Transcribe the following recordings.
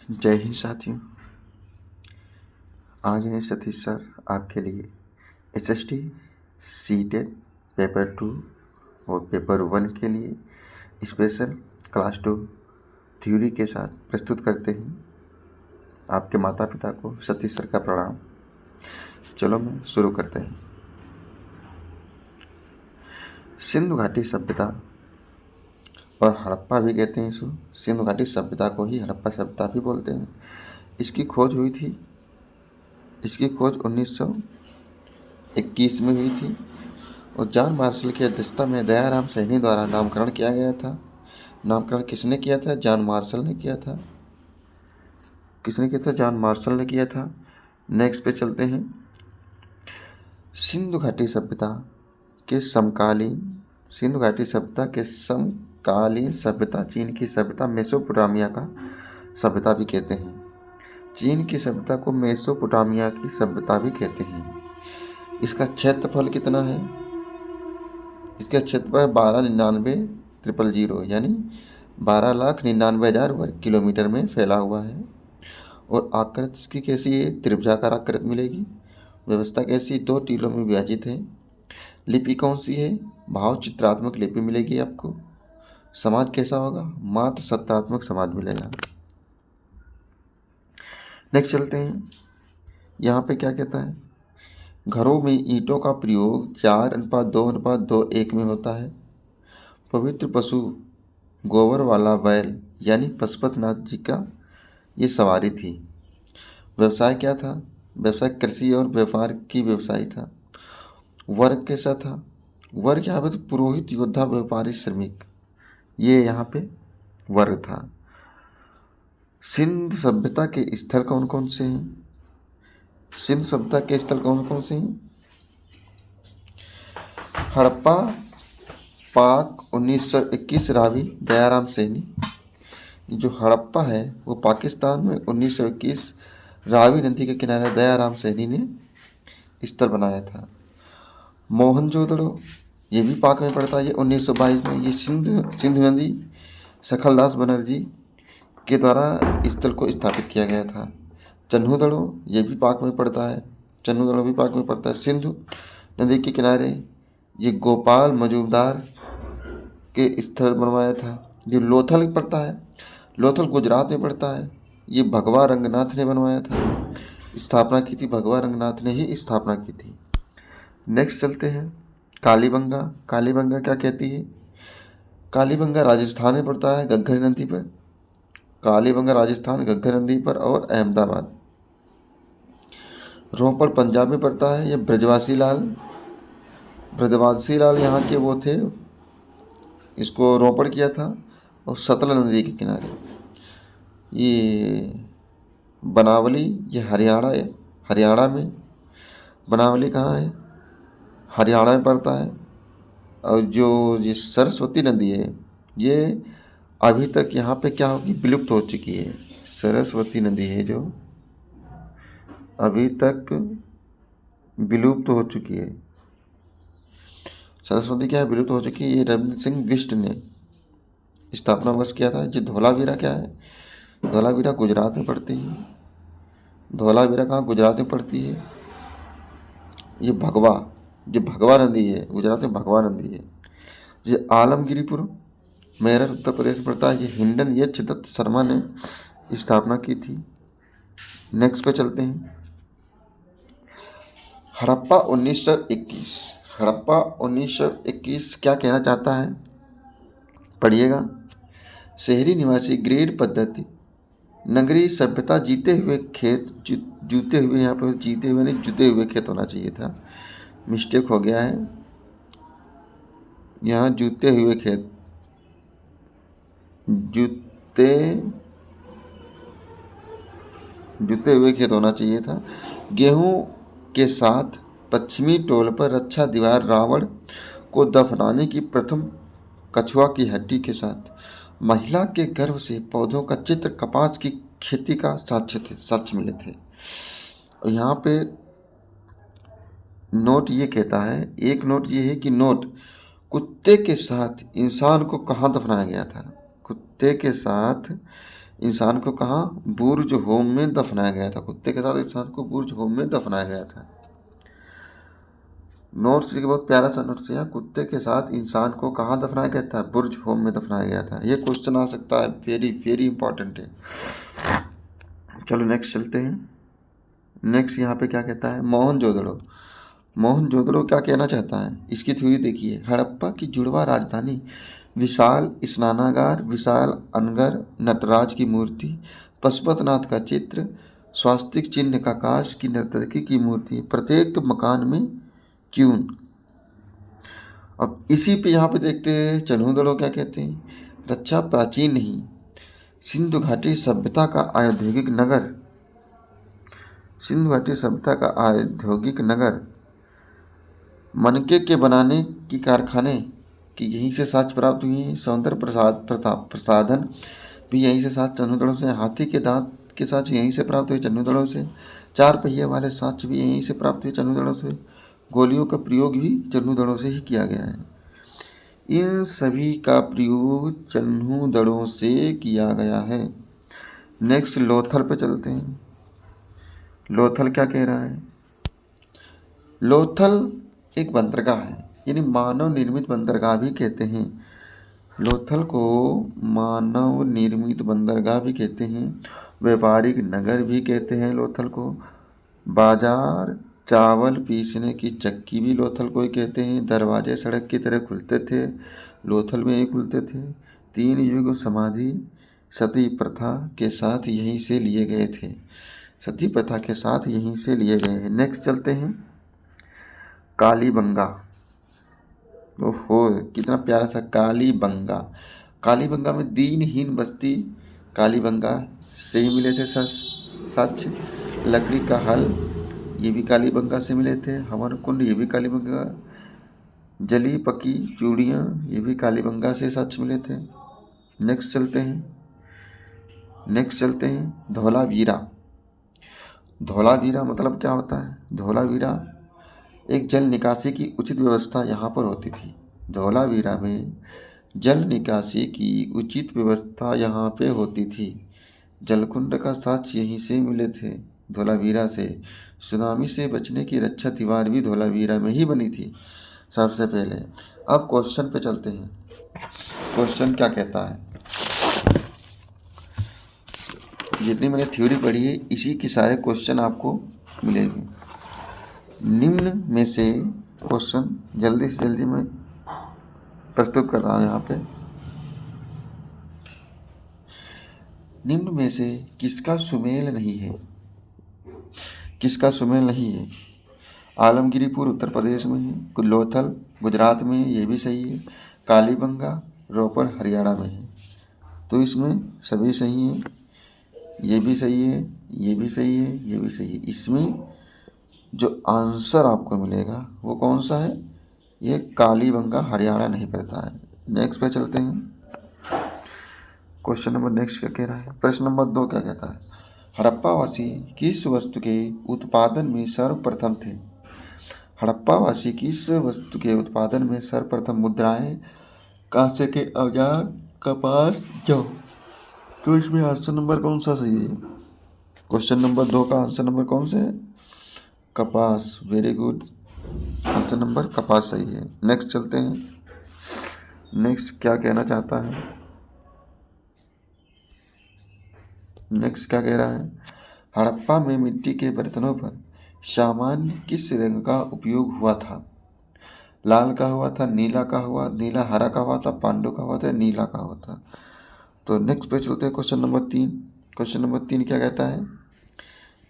जय हिंद साथियों। आज हैं सतीश सर आपके लिए एसएसटी सीटेट पेपर 2 और पेपर 1 के लिए स्पेशल क्लास 2 थ्योरी के साथ प्रस्तुत करते हैं। आपके माता पिता को सतीश सर का प्रणाम। चलो मैं शुरू करते हैं। सिंधु घाटी सभ्यता और हड़प्पा भी कहते हैं इसको। सिंधु घाटी सभ्यता को ही हड़प्पा सभ्यता भी बोलते हैं। इसकी खोज 1921 में हुई थी और जॉन मार्शल की अध्यक्षता में दयाराम सैनी द्वारा नामकरण किया गया था। नामकरण किसने किया था? जॉन मार्शल ने किया था। किसने किया था? जॉन मार्शल ने किया था। नेक्स्ट पे चलते हैं। सिंधु घाटी सभ्यता के समकालीन सभ्यता चीन की सभ्यता मेसोपोटामिया का सभ्यता भी कहते हैं। चीन की सभ्यता को मेसोपोटामिया की सभ्यता भी कहते हैं। इसका क्षेत्रफल कितना है? इसका क्षेत्रफल 12,99,000 यानी 12,99,000 वर्ग किलोमीटर में फैला हुआ है। और आकृति इसकी कैसी है? त्रिभुजाकार आकृति मिलेगी। व्यवस्था कैसी? 2 टीलों में विभाजित है। लिपि कौन सी है? भाव चित्रात्मक लिपि मिलेगी आपको। समाज कैसा होगा? मात्र सत्रात्मक समाज मिलेगा। नेक्स्ट चलते हैं। यहाँ पे क्या कहता है? घरों में ईंटों का प्रयोग 4:2:1 में होता है। पवित्र पशु गोबर वाला बैल यानी पशुपतिनाथ जी का ये सवारी थी। व्यवसाय क्या था? व्यवसाय कृषि और व्यापार की व्यवसाय था। वर्ग कैसा था? वर्ग यहाँ पे तो पुरोहित, योद्धा, व्यापारी, श्रमिक, ये यहाँ पे वर्ग था। सिंध सभ्यता के स्थल कौन कौन से हैं? सिंध सभ्यता के स्थल कौन कौन से हैं? हड़प्पा, पाक 1921 रावी दयाराम सैनी। जो हड़प्पा है वो पाकिस्तान में 1921 रावी नदी के किनारे दयाराम सैनी ने स्थल बनाया था। मोहनजोदड़ो ये भी पाक में पड़ता है। ये 1922 में ये सिंधु नदी सखलदास बनर्जी के द्वारा स्थल को स्थापित किया गया था। चन्हूदड़ो ये भी पाक में पड़ता है। चन्हूदड़ो भी पाक में पड़ता है। सिंधु नदी के किनारे ये गोपाल मजूमदार के स्थल बनवाया था। ये लोथल पड़ता है। लोथल गुजरात में पड़ता है। ये भगवा रंगनाथ ने बनवाया था, स्थापना की थी। भगवा रंगनाथ ने ही स्थापना की थी। नेक्स्ट चलते हैं। कालीबंगा। कालीबंगा क्या कहती है? कालीबंगा राजस्थान में पड़ता है, घग्गर नदी पर। कालीबंगा राजस्थान, घग्गर नदी पर और अहमदाबाद। रोपड़ पंजाब में पड़ता है। ये ब्रजवासी लाल यहाँ के वो थे, इसको रोपड़ किया था। और सतलज नदी के किनारे ये बनावली, ये हरियाणा में। बनावली कहाँ है? हरियाणा में पड़ता है। और जो ये सरस्वती नदी है ये अभी तक यहाँ पे क्या होगी? विलुप्त हो चुकी है। सरस्वती नदी है जो अभी तक विलुप्त हो चुकी है। सरस्वती क्या है? विलुप्त हो चुकी है। ये रविंद्र सिंह बिष्ट ने स्थापना वर्ष किया था। जो धोलावीरा क्या है? धोलावीरा गुजरात में पड़ती है। धोलावीरा कहाँ? गुजरात में पड़ती है। ये भगवा नदी है, गुजरात में भगवा नदी है। ये आलमगिरीपुर मेरठ उत्तर प्रदेश में पड़ता है। ये हिंडन एच दत्त शर्मा ने स्थापना की थी। नेक्स्ट पे चलते हैं। हड़प्पा 1921। हड़प्पा 1921 क्या कहना चाहता है? पढ़िएगा। शहरी निवासी ग्रेड पद्धति, नगरीय सभ्यता, जीते हुए खेत, जूते हुए, यहाँ पर जीते हुए नहीं जुते हुए खेत होना चाहिए था, मिस्टेक हो गया है। यहाँ जूते हुए खेत, जूते हुए खेत होना चाहिए था। गेहूं के साथ पश्चिमी टोल पर रक्षा दीवार, रावण को दफनाने की प्रथम कछुआ की हड्डी के साथ, महिला के गर्भ से पौधों का चित्र, कपास की खेती का साक्ष्य मिले थे। और यहाँ पे नोट ये कहता है, एक नोट ये है कि कुत्ते के साथ इंसान को कहाँ दफनाया गया था? कुत्ते के साथ इंसान को कहाँ बुर्ज होम में दफनाया गया था। कुत्ते के साथ इंसान को बुर्ज होम में दफनाया गया था। नोट्स के बहुत प्यारा सा नोट्स है। कुत्ते के साथ इंसान को कहाँ दफनाया गया था? बुर्ज होम में दफनाया गया था। ये क्वेश्चन आ सकता है, वेरी वेरी इंपॉर्टेंट है। चलो नेक्स्ट चलते हैं। नेक्स्ट यहाँ पे क्या कहता है, मोहनजोदड़ो। मोहनजोदड़ो क्या कहना चाहता है, इसकी थ्योरी देखिए। हड़प्पा की जुड़वा राजधानी, विशाल स्नानागार, विशाल अनगर, नटराज की मूर्ति, पशुपतनाथ का चित्र, स्वास्तिक चिन्ह का काश की नर्तकी की मूर्ति, प्रत्येक मकान में क्यों। अब इसी पे यहाँ पे देखते हैं चन्हूदड़ो क्या कहते हैं। रक्षा प्राचीन नहीं, सिंधु घाटी सभ्यता का औद्योगिक नगर, सिंधु घाटी सभ्यता का औद्योगिक नगर, मनके के बनाने की कारखाने कि यहीं से साक्ष्य प्राप्त हुई हैं। सौंदर्य प्रसाधन भी यहीं से साक्ष्य चन्हूदड़ो से। हाथी के दांत के साक्ष्य यहीं से प्राप्त हुए चन्हूदड़ो से। 4 पहिए वाले साक्ष्य भी यहीं से प्राप्त हुए चन्हूदड़ो से। गोलियों का प्रयोग भी चन्हूदड़ो से ही किया गया है। इन सभी का प्रयोग चन्हूदड़ो से किया गया है। नेक्स्ट लोथल पे चलते हैं। लोथल क्या कह रहा है, लोथल एक बंदरगाह है, यानी मानव निर्मित बंदरगाह भी कहते हैं। लोथल को मानव निर्मित बंदरगाह भी कहते हैं, व्यापारिक नगर भी कहते हैं लोथल को। बाजार, चावल पीसने की चक्की भी लोथल को ही कहते हैं। दरवाजे सड़क की तरह खुलते थे, लोथल में ही खुलते थे। 3 युग समाधि सती प्रथा के साथ यहीं से लिए गए थे, सती प्रथा के साथ यहीं से लिए गए हैं। नेक्स्ट चलते हैं कालीबंगा। ओहो कितना प्यारा था कालीबंगा। कालीबंगा में दीनहीन बस्ती कालीबंगा से ही मिले थे साक्ष्य। लकड़ी का हल ये भी कालीबंगा से मिले थे। हवन कुंड ये भी कालीबंगा। जली पकी चूड़ियाँ ये भी कालीबंगा से साक्ष्य मिले थे। नेक्स्ट चलते हैं धौलावीरा। धौलावीरा मतलब क्या होता है, धौलावीरा एक जल निकासी की उचित व्यवस्था यहाँ पर होती थी। धौलावीरा में जल निकासी की उचित व्यवस्था यहाँ पे होती थी। जलकुंड का साक्ष्य यहीं से मिले थे, धौलावीरा से। सुनामी से बचने की रक्षा दीवार भी धौलावीरा में ही बनी थी सबसे पहले। अब क्वेश्चन पे चलते हैं। क्वेश्चन क्या कहता है, जितनी मैंने थ्योरी पढ़ी है इसी के सारे क्वेश्चन आपको मिलेंगे। निम्न में से क्वेश्चन जल्दी से जल्दी मैं प्रस्तुत कर रहा हूँ यहाँ पे। निम्न में से किसका सुमेल नहीं है, किसका सुमेल नहीं है। आलमगिरीपुर उत्तर प्रदेश में है, लोथल गुजरात में है, ये भी सही है। कालीबंगा रोपड़ हरियाणा में है, तो इसमें सभी सही हैं। ये भी सही है, ये भी सही है, ये भी सही है। इसमें जो आंसर आपको मिलेगा वो कौन सा है, ये कालीबंगा हरियाणा नहीं पड़ता है। नेक्स्ट पे चलते हैं। क्वेश्चन नंबर नेक्स्ट क्या कह रहा है, प्रश्न नंबर 2 क्या कहता है, हड़प्पावासी किस वस्तु के उत्पादन में सर्वप्रथम थे। हड़प्पावासी किस वस्तु के उत्पादन में सर्वप्रथम मुद्राएं, कांसे के औजार, कपास, जौ। तो इसमें आंसर नंबर कौन सा सही है, क्वेश्चन नंबर 2 का आंसर नंबर कौन सा है, कपास। वेरी गुड, आंसर नंबर कपास सही है। नेक्स्ट चलते हैं। नेक्स्ट क्या कहना चाहता है, नेक्स्ट क्या कह रहा है, हड़प्पा में मिट्टी के बर्तनों पर सामान्य किस रंग का उपयोग हुआ था। लाल का हुआ था, नीला का हुआ, नीला हरा का हुआ था, पांडु का हुआ था, नीला का हुआ था। तो नेक्स्ट पे चलते हैं क्वेश्चन नंबर 3। क्वेश्चन नंबर 3 क्या कहता है,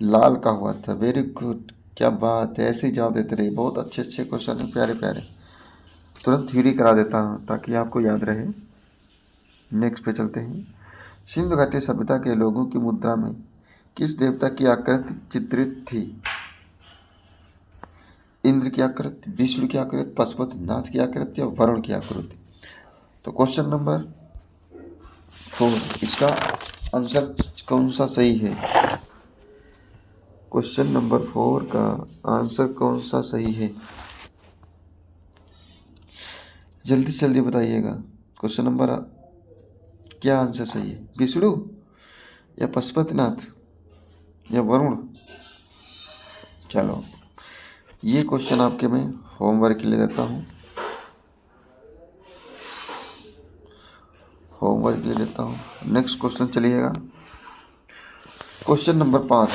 लाल का हुआ था। वेरी गुड, क्या बात है, ऐसे ही जवाब देते रहिए। बहुत अच्छे अच्छे क्वेश्चन हैं, प्यारे प्यारे। तुरंत थ्योरी करा देता हूँ ताकि आपको याद रहे। नेक्स्ट पे चलते हैं। सिंधु घाटी सभ्यता के लोगों की मुद्रा में किस देवता की आकृति चित्रित थी। इंद्र की आकृति, विष्णु की आकृति, पशुपतिनाथ की आकृति और वरुण की आकृति। तो क्वेश्चन नंबर 4 इसका आंसर कौन सा सही है, क्वेश्चन नंबर 4 का आंसर कौन सा सही है, जल्दी से जल्दी बताइएगा। क्वेश्चन नंबर क्या आंसर सही है, विष्णु। या पशुपतिनाथ या वरुण? चलो ये क्वेश्चन आपके मैं होमवर्क के लिए देता हूँ, होमवर्क के लिए देता हूँ। नेक्स्ट क्वेश्चन चलिएगा, question number 5।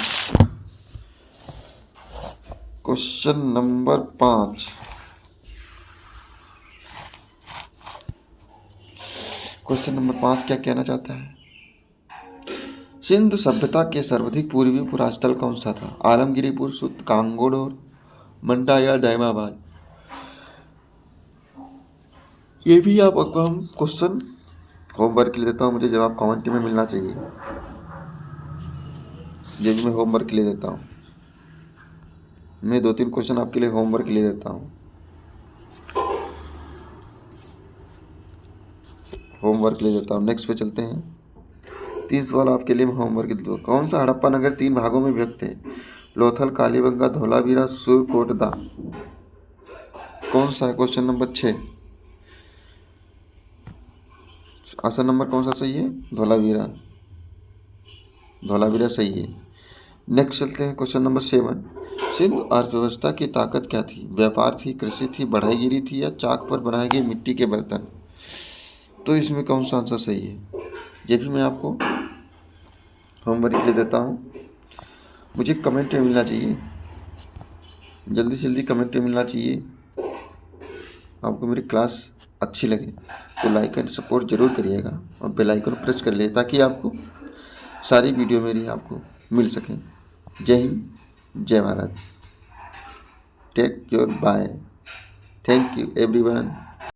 Question number 5, question number 5 क्या कहना चाहता है? सिंधु सभ्यता के सर्वाधिक पूर्वी पुरास्थल कौन सा था? आलमगिरीपुर, सुत, कांगोडोर, मंडा या दायमाबाद? ये भी आपको हम क्वेश्चन होमवर्क के लिए देता हूँ, मुझे जवाब कमेंट में मिलना चाहिए। ये भी मैं होमवर्क के लिए देता हूँ, मैं 2-3 क्वेश्चन आपके लिए होमवर्क के लिए देता हूँ, होमवर्क के लिए देता हूँ। नेक्स्ट पे चलते हैं, 30 सवाल आपके लिए मैं होमवर्क के लिए। कौन सा हड़प्पा नगर 3 भागों में विभक्त है? लोथल, कालीबंगा, धोलावीरा, सुरकोटदा? कौन सा है? क्वेश्चन नंबर 6, आंसर नंबर कौन सा सही है? धोलावीरा, धोलावीरा सही है। नेक्स्ट चलते हैं, क्वेश्चन नंबर 7। सिंधु अर्थव्यवस्था की ताकत क्या थी? व्यापार थी, कृषि थी, बढ़ईगिरी थी या चाक पर बनाए गए मिट्टी के बर्तन? तो इसमें कौन सा आंसर सही है? ये भी मैं आपको होमवर्क के लिए देता हूँ, मुझे कमेंट में मिलना चाहिए, जल्दी से जल्दी कमेंट में मिलना चाहिए। आपको मेरी क्लास अच्छी लगे तो लाइक एंड सपोर्ट जरूर करिएगा और बेल आइकन प्रेस कर लिए ताकि आपको सारी वीडियो मेरी आपको मिल सकें। जय हिंद, जय भारत, take your bye, thank you everyone.